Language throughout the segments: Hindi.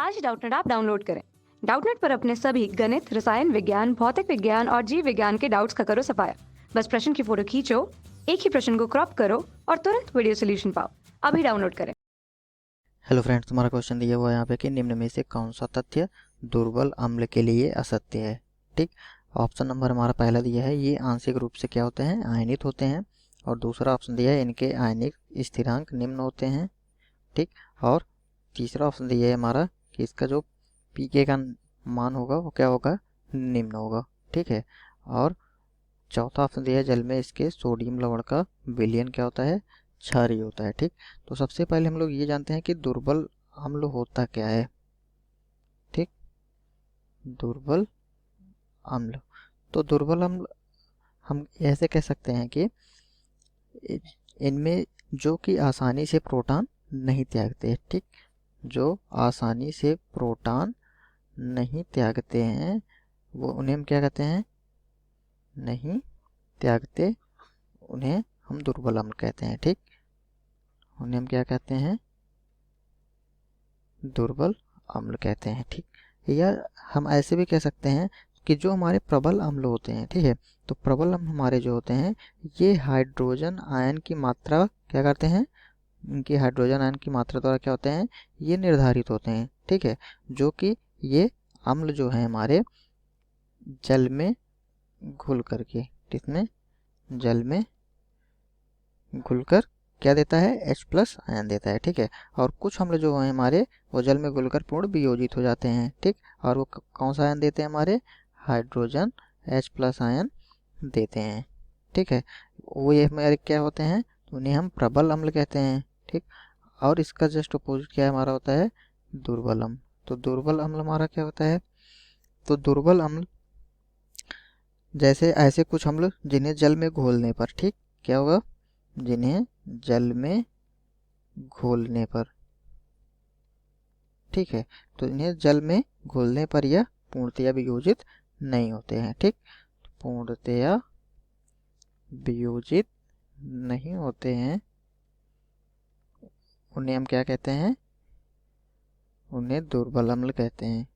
आज डाउटनेट ऐप डाउनलोड करें। डाउटनेट पर अपने सभी गणित, रसायन विज्ञान, भौतिक विज्ञान और जीव विज्ञान के डाउट्स का करो सफाया। बस प्रश्न की फोटो खींचो, एक ही प्रश्न को क्रॉप करो और तुरंत वीडियो सोल्यूशन पाओ। अभी डाउनलोड करें। हेलो फ्रेंड्स, तुम्हारा क्वेश्चन दिया हुआ है यहाँ पे कि निम्न में से कौन सा तथ्य दुर्बल अम्ल के लिए असत्य है। ठीक, ऑप्शन नंबर हमारा पहला दिया है, ये आंशिक रूप से क्या होते हैं, आयनित होते हैं। और दूसरा ऑप्शन दिया है, इनके आयनिक स्थिरांक निम्न होते हैं। ठीक, और तीसरा ऑप्शन दिया है हमारा कि इसका जो पीके का मान होगा वो क्या होगा, निम्न होगा। ठीक है, और चौथा ऑप्शन दिया है, जल में इसके सोडियम लवण का विलयन क्या होता है, क्षारीय होता है। ठीक, तो सबसे पहले हम लोग ये जानते हैं कि दुर्बल अम्ल होता क्या है। ठीक, दुर्बल अम्ल, तो दुर्बल अम्ल हम ऐसे कह सकते हैं कि इनमें जो कि आसानी से प्रोटॉन नहीं त्यागते। ठीक, जो आसानी से प्रोटॉन नहीं त्यागते हैं वो उन्हें हम क्या कहते हैं, नहीं त्यागते, उन्हें हम दुर्बल अम्ल कहते हैं। ठीक, उन्हें हम क्या कहते हैं, दुर्बल अम्ल कहते हैं। ठीक, या हम ऐसे भी कह सकते हैं कि जो हमारे प्रबल अम्ल होते हैं, ठीक है, तो प्रबल अम्ल हमारे जो होते हैं ये हाइड्रोजन आयन की मात्रा क्या करते हैं, इनकी हाइड्रोजन आयन की मात्रा द्वारा क्या होते हैं, ये निर्धारित होते हैं। ठीक है, जो कि ये अम्ल जो है हमारे जल में घुल करके, इसमें जल में घुलकर क्या देता है, H+ आयन देता है। ठीक है, और कुछ अम्ल जो हैं हमारे वो जल में घुलकर पूर्ण वियोजित हो जाते हैं। ठीक, और वो कौन सा आयन देते हैं, हमारे हाइड्रोजन H+ आयन देते हैं। ठीक है, वो ये हमारे क्या होते हैं, उन्हें हम प्रबल अम्ल कहते हैं। ठीक, और इसका जस्ट अपोजिट क्या हमारा होता है, दुर्बल अम्ल। तो दुर्बल अम्ल हमारा क्या होता है, तो दुर्बल अम्ल जैसे ऐसे कुछ अम्ल जिन्हें जल में घोलने पर, ठीक, क्या होगा, जिन्हें जल में घोलने पर, ठीक है, तो इन्हें जल में घोलने पर यह पूर्णतया वियोजित नहीं होते हैं। ठीक, पूर्णतया वियोजित नहीं होते हैं, उन्हें हम क्या कहते हैं, उन्हें दुर्बल अम्ल कहते हैं।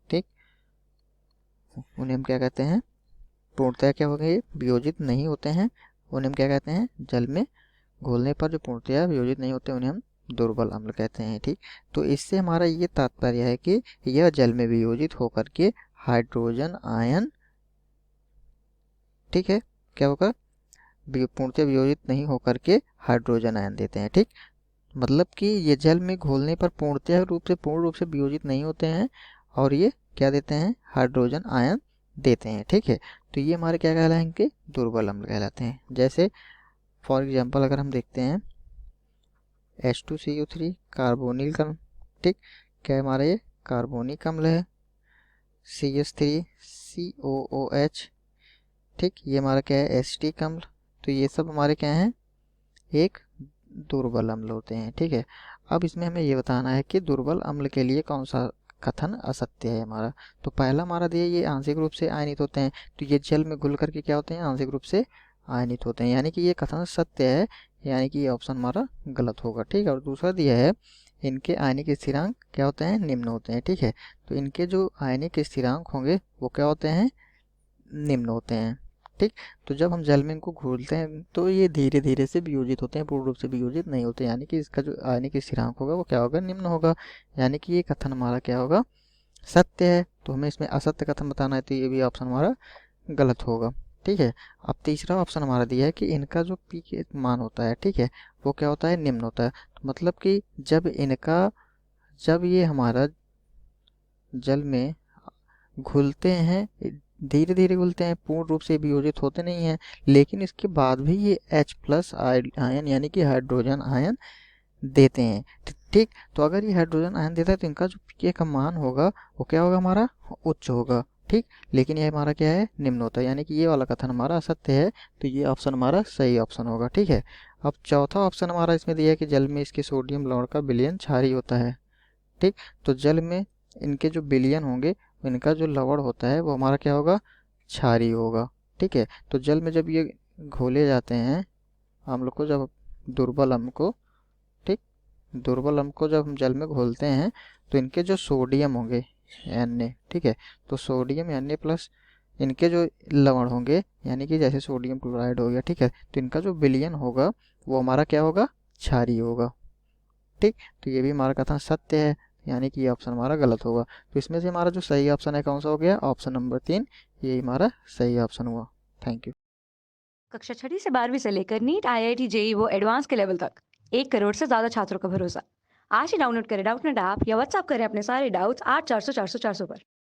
ठीक, उन्हें हम क्या कहते हैं, पूर्णतया क्या हो गए, वियोजित नहीं होते हैं, उन्हें हम क्या कहते हैं, जल में घोलने पर जो पूर्णतया वियोजित नहीं होते उन्हें हम दुर्बल अम्ल कहते हैं। ठीक, तो इससे हमारा ये तात्पर्य है कि यह जल में वियोजित होकर के हाइड्रोजन आयन, ठीक है, क्या होगा, पूर्णतया वियोजित नहीं होकर के हाइड्रोजन आयन देते हैं। ठीक, मतलब कि ये जल में घोलने पर पूर्ण रूप से वियोजित नहीं होते हैं और ये क्या देते हैं, हाइड्रोजन आयन देते हैं। ठीक है, तो ये हमारे क्या कहलाएंगे, दुर्बल अम्ल कहलाते हैं। जैसे फॉर एग्जांपल अगर हम देखते हैं H2CO3 कार्बोनिल अम्ल, ठीक, क्या है हमारा, ये कार्बोनिक अम्ल है। CH3COOH, ठीक, ये हमारा क्या है, एसिटिक अम्ल। तो ये सब हमारे क्या हैं, एक दुर्बल अम्ल होते हैं। ठीक है, अब इसमें हमें ये बताना है कि दुर्बल अम्ल के लिए कौन सा कथन असत्य है हमारा। तो पहला हमारा दिया, ये आंशिक रूप से आयनित होते हैं, तो ये जल में घुल करके क्या होते हैं, आंशिक रूप से आयनित होते हैं, यानी कि ये कथन सत्य है, यानी कि ये ऑप्शन हमारा गलत होगा। ठीक है, और दूसरा दिया है, इनके आयनिक स्थिरांक क्या होते हैं, निम्न होते हैं। ठीक है, तो इनके जो आयनिक स्थिरांक होंगे वो क्या होते हैं, निम्न होते हैं। ठीक, तो जब हम जल में इनको घोलते हैं तो ये धीरे धीरे से वियोजित होते हैं, पूर्ण रूप से वियोजित नहीं होते, यानी कि इसका जो आयनिक स्थिरांक होगा वो क्या होगा, निम्न होगा, यानी कि ये कथन हमारा क्या होगा, सत्य है। तो हमें इसमें असत्य कथन बताना है, तो ये भी ऑप्शन हमारा गलत होगा। ठीक है, अब तीसरा ऑप्शन हमारा दिया है कि इनका जो पी के मान होता है, ठीक है, वो क्या होता है, निम्न होता है। तो मतलब कि जब ये हमारा जल में घुलते हैं, धीरे धीरे घुलते हैं, पूर्ण रूप से वियोजित होते नहीं हैं, लेकिन इसके बाद भी ये H+ आयन यानी कि हाइड्रोजन आयन देते हैं। ठीक, तो अगर ये हाइड्रोजन आयन देता है तो इनका जो pK का मान होगा वो क्या होगा, हमारा उच्च होगा। ठीक, लेकिन ये हमारा क्या है, निम्न होता है, यानी कि ये वाला कथन हमारा असत्य है, तो ये ऑप्शन हमारा सही ऑप्शन होगा। ठीक है, अब चौथा ऑप्शन हमारा इसमें दिया है कि जल में इसके सोडियम लवण का विलयन क्षारीय होता है। ठीक, तो जल में इनके जो विलयन होंगे, इनका जो लवण होता है वो हमारा क्या होगा, क्षारीय होगा। ठीक है, तो जल में जब ये घोले जाते हैं अम्ल को, जब दुर्बल अम्ल को, ठीक, दुर्बल अम्ल को जब हम जल में घोलते हैं तो इनके जो सोडियम होंगे Na, ठीक है, तो सोडियम Na प्लस इनके जो लवण होंगे, यानी कि जैसे सोडियम क्लोराइड हो गया, ठीक है, तो इनका जो विलयन होगा वो हमारा क्या होगा, क्षारीय होगा। ठीक, तो ये भी हमारा कथन सत्य है, यानी कि ये ऑप्शन हमारा गलत होगा। तो इसमें से हमारा जो सही ऑप्शन है कौन सा हो गया, ऑप्शन नंबर 3, ये हमारा सही ऑप्शन हुआ। Thank you. कक्षा 6 से 12वीं से लेकर नीट, IIT, JEE वो एडवांस के लेवल तक 1 करोड़ से ज्यादा छात्रों का भरोसा। आज ही डाउनलोड करें डाउटनेट ऐप या व्हाट्सएप करें अपने सारे डाउट्स 8400 400 400 पर।